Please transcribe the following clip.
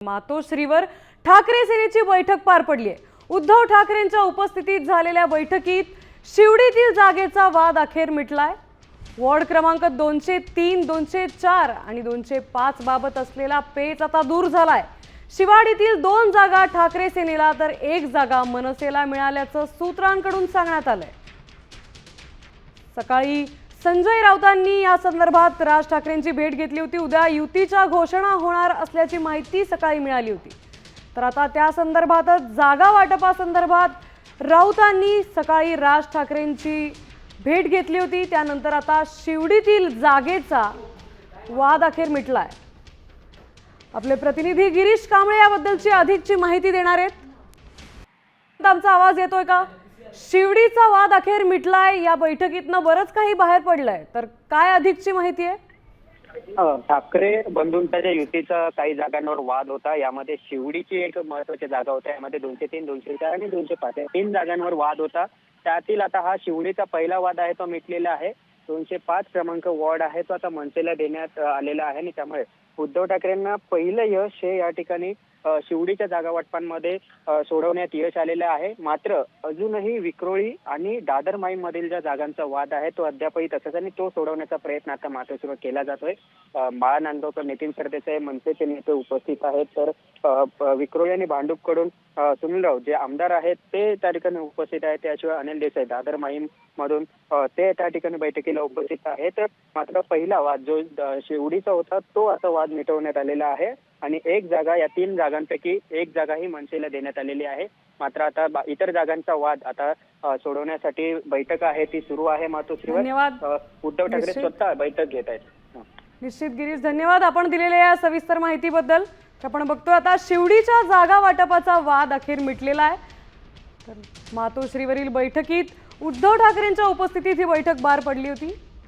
मातोश्रीवर ठाकरे सेनेची बैठक पार पडली आहे। उद्धव ठाकरेंच्या उपस्थितीत झालेल्या बैठकीत शिवडीतील जागेचा वाद अखेर मिटलाय। वॉर्ड क्रमांक 203, 204 आणि 205 बाबत असलेला पेच आता दूर झालाय। शिवाडीतील 2 जागा ठाकरे सेनेला तर 1 जागा मनसेला मिळाल्याचं सूत्रांकडून सांगण्यात आलंय। सकाळी संजय राऊतांनी या संदर्भात राज ठाकरेंची भेट घेतली होती। उद्या युतीच्या घोषणा होणार असल्याची माहिती सकाळी मिळाली होती। तर आता त्या संदर्भातच जागा वाटपासंदर्भात राऊतांनी सकाळी राज ठाकरेंची भेट घेतली होती। त्यानंतर आता शिवडीतील जागेचा वाद अखेर मिटलाय। आपले प्रतिनिधी गिरीश कांबळे याबद्दलची अधिकची माहिती देणार आहेत। आमचा आवाज येतोय का? शिवडीचा वाद अखेर मिटलाय। या बैठकीतनं बरंच काही बाहेर पडलंय, तर काय अधिकची माहिती आहे? ठाकरे बंधूंच्या ज्या युतीचा काही जागांवर वाद होता, यामध्ये शिवडीची एक महत्त्वाची जागा होती। यामध्ये 203, 204 आणि 205 या 3 जागांवर वाद होता। त्यातील आता हा शिवडीचा पहिला वाद आहे तो मिटलेला आहे। 205 क्रमांक वॉर्ड आहे तो आता मनसेला देण्यात आलेला आहे आणि त्यामुळे उद्धव ठाकरेंना पहिलं यश हे या ठिकाणी शिवडीच्या जागा वाटपांमध्ये सोडवण्यात यश आलेलं आहे। मात्र अजूनही विक्रोळी आणि दादर माईम मधील ज्या जागांचा वाद आहे तो अद्यापही तसाच आणि तो सोडवण्याचा प्रयत्न आता मातोश्रीवर केला जातोय। बाळा नांदगावकर, नितीन सरदेसाई मनसेचे नेते उपस्थित आहेत, तर विक्रोळी आणि भांडूपकडून सुनीलराव जे आमदार आहेत ते त्या ठिकाणी उपस्थित आहेत। त्याशिवाय अनिल देसाई दादर माहीम मधून ते त्या ठिकाणी बैठकीला उपस्थित आहेत। मात्र पहिला वाद जो शिवडीचा होता तो आता वाद मिटवण्यात आलेला आहे आणि 1 जागा या 3 जागांपैकी 1 जागा ही मनसेला देण्यात आलेली आहे। मात्र आता इतर जागांचा वाद आता सोडवण्यासाठी बैठक आहे ती सुरू आहे मातोश्रीवर। उद्धव ठाकरे स्वतः बैठक घेत आहेत। निश्चित गिरीश, धन्यवाद आपण दिलेल्या या सविस्तर माहितीबद्दल। आपण बघतोय आता शिवडीच्या जागा वाटपाचा वाद अखेर मिटलेला आहे। तर मातोश्रीवरील बैठकीत उद्धव ठाकरेंच्या उपस्थितीत ही बैठक पार पडली होती।